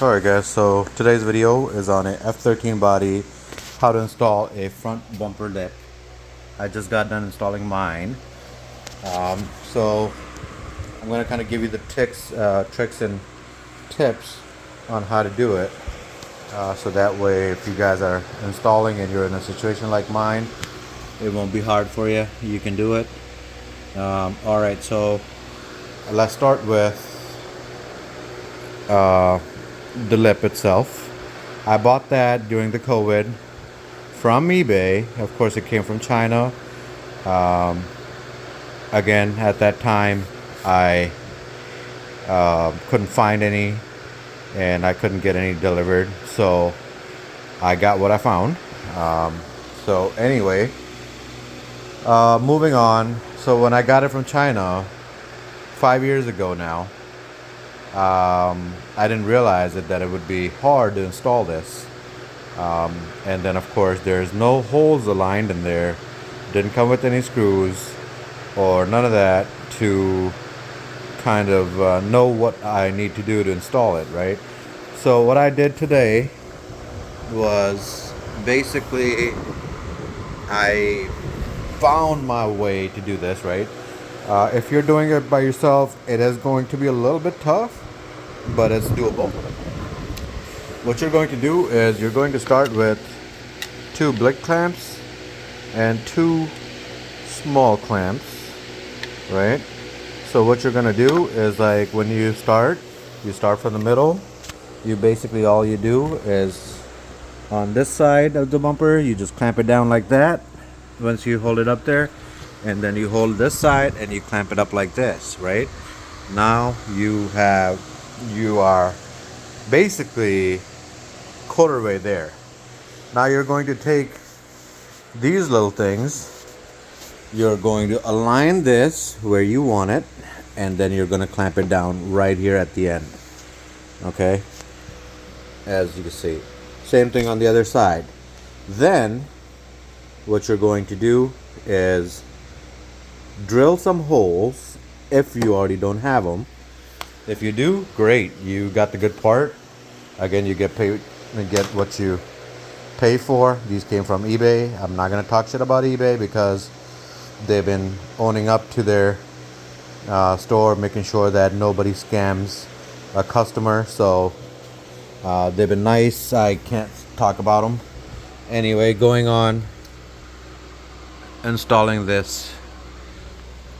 Alright guys, so today's video is on a F13 body, how to install a front bumper lip. I just got done installing mine. So I'm going to kind of give you the tricks and tips on how to do it. So that way if you guys are installing and you're in a situation like mine, it won't be hard for you. You can do it. Alright, so let's start with the lip itself. I bought that during the COVID from eBay. Of course it came from China. Again, at that time I couldn't find any and I couldn't get any delivered, so I got what I found. So anyway, moving on. So when I got it from China 5 years ago now, I didn't realize that it would be hard to install this. And then of course there's no holes aligned in there, didn't come with any screws or none of that to kind of know what I need to do to install it, right? So what I did today was basically I found my way to do this, right? If you're doing it by yourself, it is going to be a little bit tough, but it's doable. What you're going to do is you're going to start with 2 blick clamps and 2 small clamps, right? So what you're going to do is, like, when you start from the middle. You basically, all you do is on this side of the bumper, you just clamp it down like that once you hold it up there, and then you hold this side and you clamp it up like this, right? Now you are basically quarter way there. Now you're going to take these little things, you're going to align this where you want it, and then you're going to clamp it down right here at the end. Okay, as you can see, same thing on the other side. Then what you're going to do is drill some holes if you already don't have them. If you do, great, you got the good part. Again, you get paid and get what you pay for. These came from eBay. I'm not going to talk shit about eBay because they've been owning up to their store, making sure that nobody scams a customer. So they've been nice. I can't talk about them. Anyway, going on installing this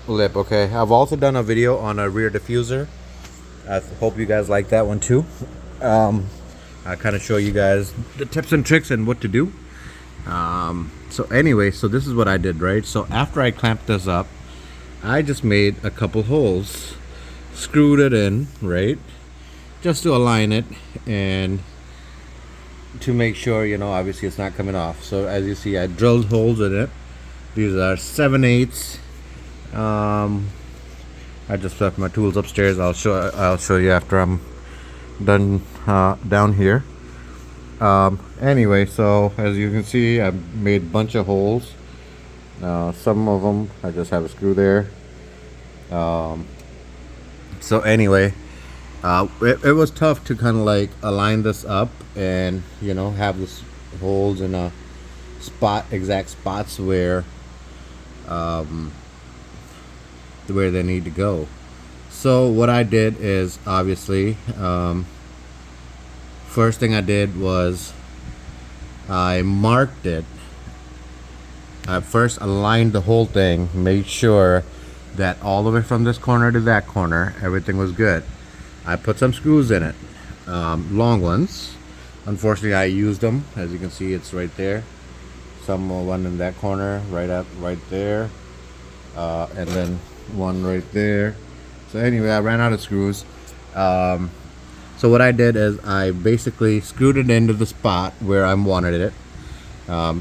lip. Okay, I've also done a video on a rear diffuser. I hope you guys like that one too. I kind of show you guys the tips and tricks and what to do. So anyway, so this is what I did, right? So after I clamped this up, I just made a couple holes, screwed it in, right, just to align it and to make sure, you know, obviously it's not coming off. So as you see, I drilled holes in it. These are 7/8. I just left my tools upstairs. I'll show you after I'm done down here. Anyway, so as you can see, I made a bunch of holes. Some of them I just have a screw there. So anyway, it was tough to kind of like align this up and, you know, have this holes in a exact spots where they need to go. So what I did is, obviously, first thing I did was I marked it. I first aligned the whole thing, made sure that all the way from this corner to that corner everything was good. I put some screws in it, long ones. Unfortunately, I used them. As you can see, it's right there. Some one in that corner, right there, and then one right there. So anyway, I ran out of screws. So what I did is I basically screwed it into the spot where I wanted it.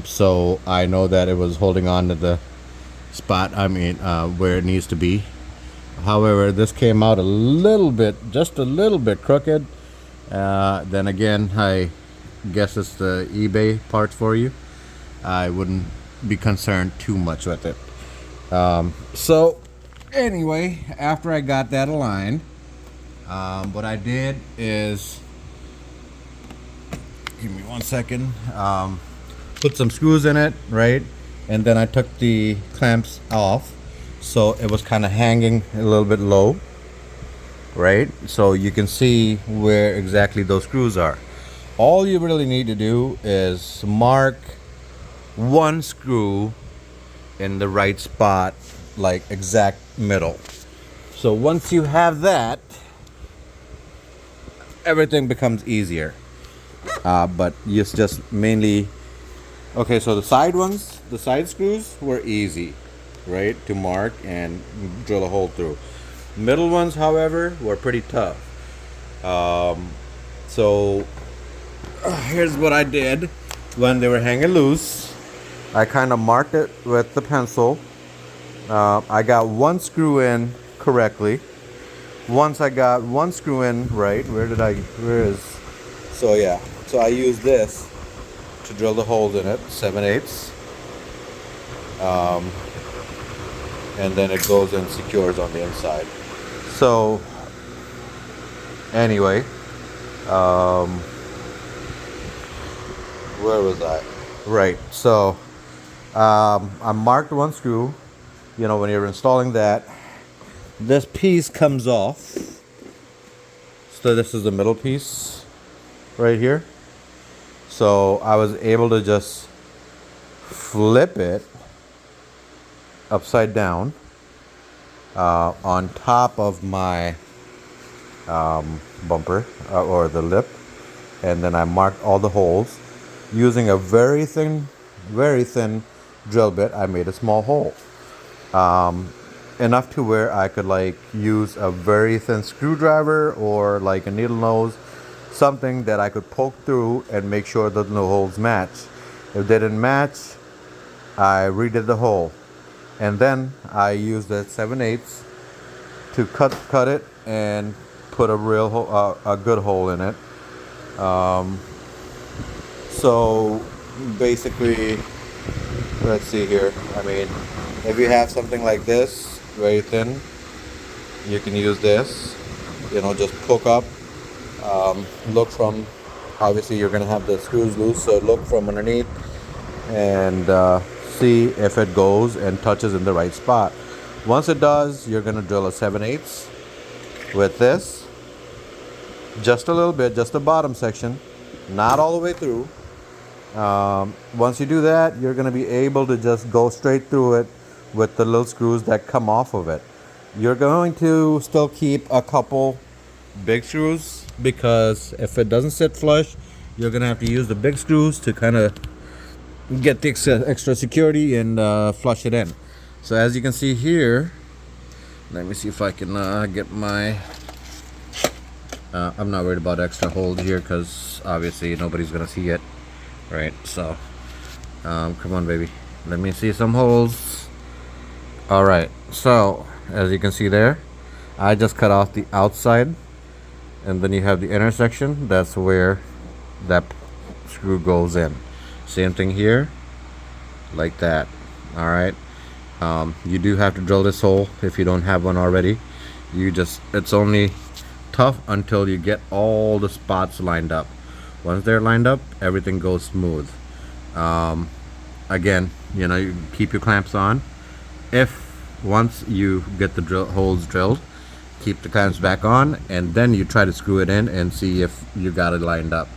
So I know that it was holding on to the spot, where it needs to be. However, this came out a little bit, just a little bit crooked. Then again, I guess it's the eBay parts for you. I wouldn't be concerned too much with it. So anyway, after I got that aligned, what I did is give me 1 second. Put some screws in it, right? And then I took the clamps off, so it was kind of hanging a little bit low, right? So you can see where exactly those screws are. All you really need to do is mark one screw in the right spot, like exact middle. So once you have that, everything becomes easier. But it's just mainly, okay, so the side ones, the side screws were easy, right, to mark and drill a hole through. Middle ones, however, were pretty tough. So here's what I did when they were hanging loose. I kind of marked it with the pencil. I got one screw in correctly. Once I got one screw in right, so yeah, so I used this to drill the holes in it, 7/8. And then it goes and secures on the inside. So anyway, where was I? Right, so I marked one screw. You know, when you're installing that, this piece comes off. So this is the middle piece right here. So I was able to just flip it upside down on top of my bumper or the lip, and then I marked all the holes using a very thin drill bit. I made a small hole, enough to where I could like use a very thin screwdriver or like a needle nose, something that I could poke through and make sure that the holes match. If they didn't match, I redid the hole, and then I used the 7/8 to cut it and put a real a good hole in it. So basically, let's see here. I mean, if you have something like this, very thin, you can use this. You know, just poke up. Look from, obviously you're going to have the screws loose, so look from underneath and see if it goes and touches in the right spot. Once it does, you're going to drill a 7/8 with this, just a little bit, just the bottom section, not all the way through. Once you do that, you're going to be able to just go straight through it with the little screws that come off of it. You're going to still keep a couple big screws, because if it doesn't sit flush, you're going to have to use the big screws to kind of get the extra security and flush it in. So as you can see here, let me see if I can get my I'm not worried about extra holes here because obviously nobody's gonna see it, right? So come on baby, let me see some holes. All right, so as you can see there, I just cut off the outside, and then you have the intersection. That's where that screw goes in. Same thing here, like that. All right, you do have to drill this hole if you don't have one already. It's only tough until you get all the spots lined up. Once they're lined up, everything goes smooth. Again, you know, you keep your clamps on. If once you get the holes drilled, keep the clamps back on, and then you try to screw it in and see if you got it lined up.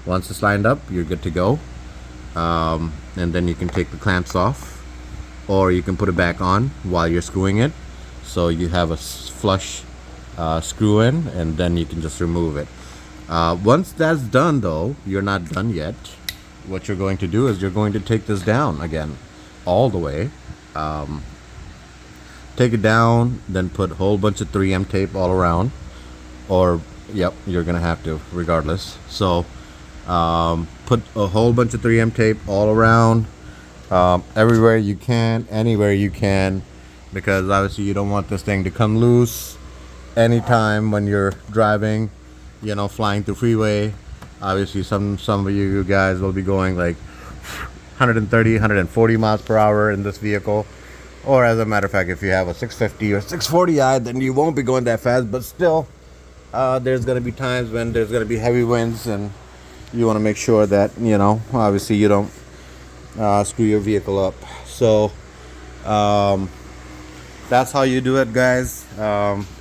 Once it's lined up, you're good to go. And then you can take the clamps off, or you can put it back on while you're screwing it, so you have a flush screw in, and then you can just remove it. Once that's done though, you're not done yet. What you're going to do is you're going to take this down again all the way. Take it down, then put a whole bunch of 3M tape all around, or yep, you're gonna have to regardless. So put a whole bunch of 3M tape all around, everywhere you can, anywhere you can, because obviously you don't want this thing to come loose anytime when you're driving, you know, flying through freeway. Obviously some of you guys will be going like 130, 140 miles per hour in this vehicle, or as a matter of fact, if you have a 650 or 640i, then you won't be going that fast. But still, there's going to be times when there's going to be heavy winds and you want to make sure that, obviously you don't screw your vehicle up. So um, that's how you do it, guys.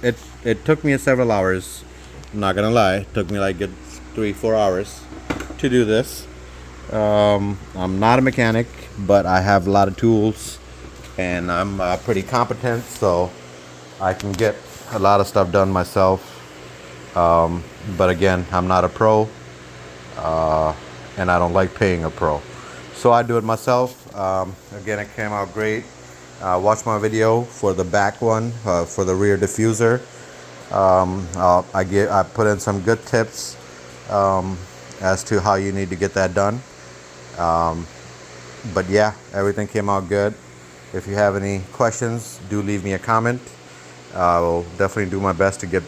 It took me several hours. I'm not gonna lie, it took me like good 3-4 hours to do this. I'm not a mechanic, but I have a lot of tools, and I'm pretty competent, so I can get a lot of stuff done myself. But again, I'm not a pro, and I don't like paying a pro, so I do it myself. Again, it came out great. Watch my video for the back one, for the rear diffuser. I put in some good tips as to how you need to get that done. But yeah, everything came out good. If you have any questions, do leave me a comment. I will definitely do my best to get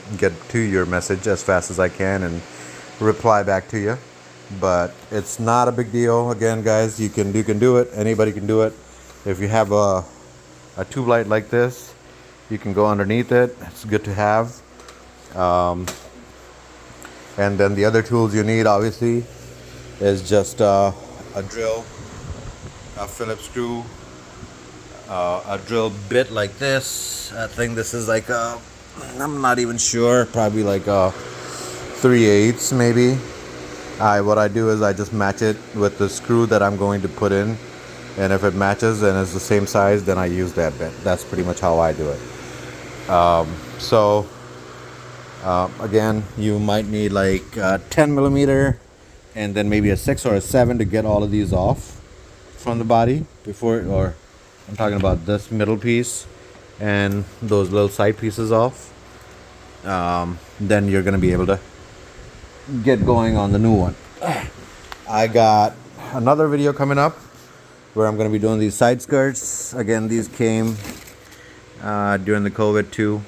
to your message as fast as I can and reply back to you. But it's not a big deal. Again, guys, you can do it. Anybody can do it. If you have a tube light like this, you can go underneath it. It's good to have. And then the other tools you need, obviously, is just a drill, a Phillips screw, a drill bit like this. I think this is like I'm not even sure, probably like a 3/8 maybe. What I do is I just match it with the screw that I'm going to put in, and if it matches and is the same size, then I use that bit. That's pretty much how I do it. Again, you might need like 10 millimeter and then maybe a 6 or a 7 to get all of these off from the body or I'm talking about this middle piece and those little side pieces off. Then you're going to be able to get going on the new one. I got another video coming up where I'm going to be doing these side skirts. Again, these came during the COVID too.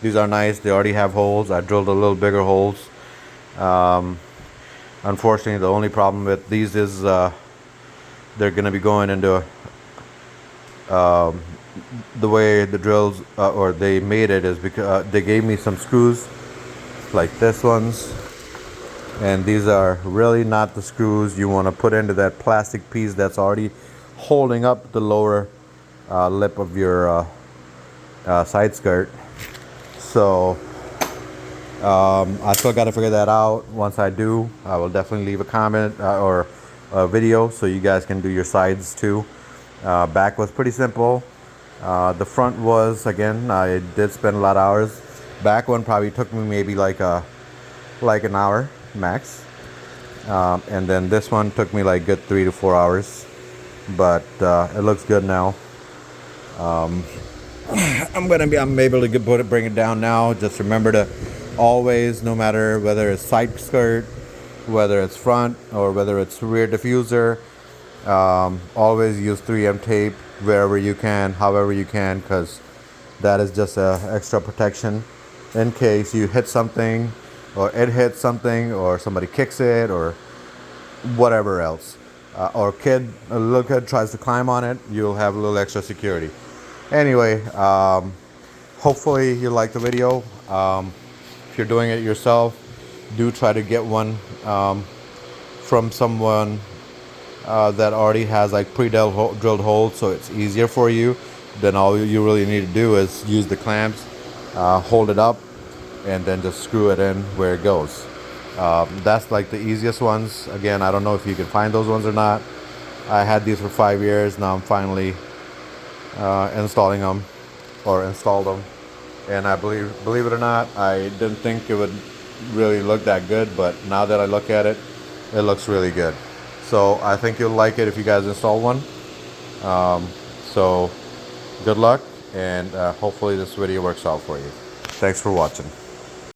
These are nice. They already have holes. I drilled a little bigger holes. Unfortunately, the only problem with these is they're going to be going into the way the drills or they made it is because they gave me some screws like this ones, and these are really not the screws you want to put into that plastic piece that's already holding up the lower lip of your side skirt. So I still got to figure that out. Once I do, I will definitely leave a comment or a video so you guys can do your sides too. Back was pretty simple. The front was, again, I did spend a lot of hours. Back one probably took me maybe like an hour max, and then this one took me like good 3 to 4 hours. But it looks good now. I'm able to bring it down now. Just remember to always, no matter whether it's side skirt, whether it's front, or whether it's rear diffuser, always use 3M tape wherever you can, however you can, because that is just a extra protection in case you hit something, or it hits something, or somebody kicks it, or whatever else, or a little kid tries to climb on it. You'll have a little extra security. Anyway, hopefully you like the video. If you're doing it yourself, do try to get one from someone that already has like pre-drilled holes, so it's easier for you. Then all you really need to do is use the clamps, hold it up, and then just screw it in where it goes. That's like the easiest ones. Again, I don't know if you can find those ones or not. I had these for 5 years. Now I'm finally installing them, or installed them, and I believe it or not, I didn't think it would really look that good, but now that I look at it, it looks really good. So I think you'll like it if you guys install one. So good luck, and hopefully this video works out for you. Thanks for watching.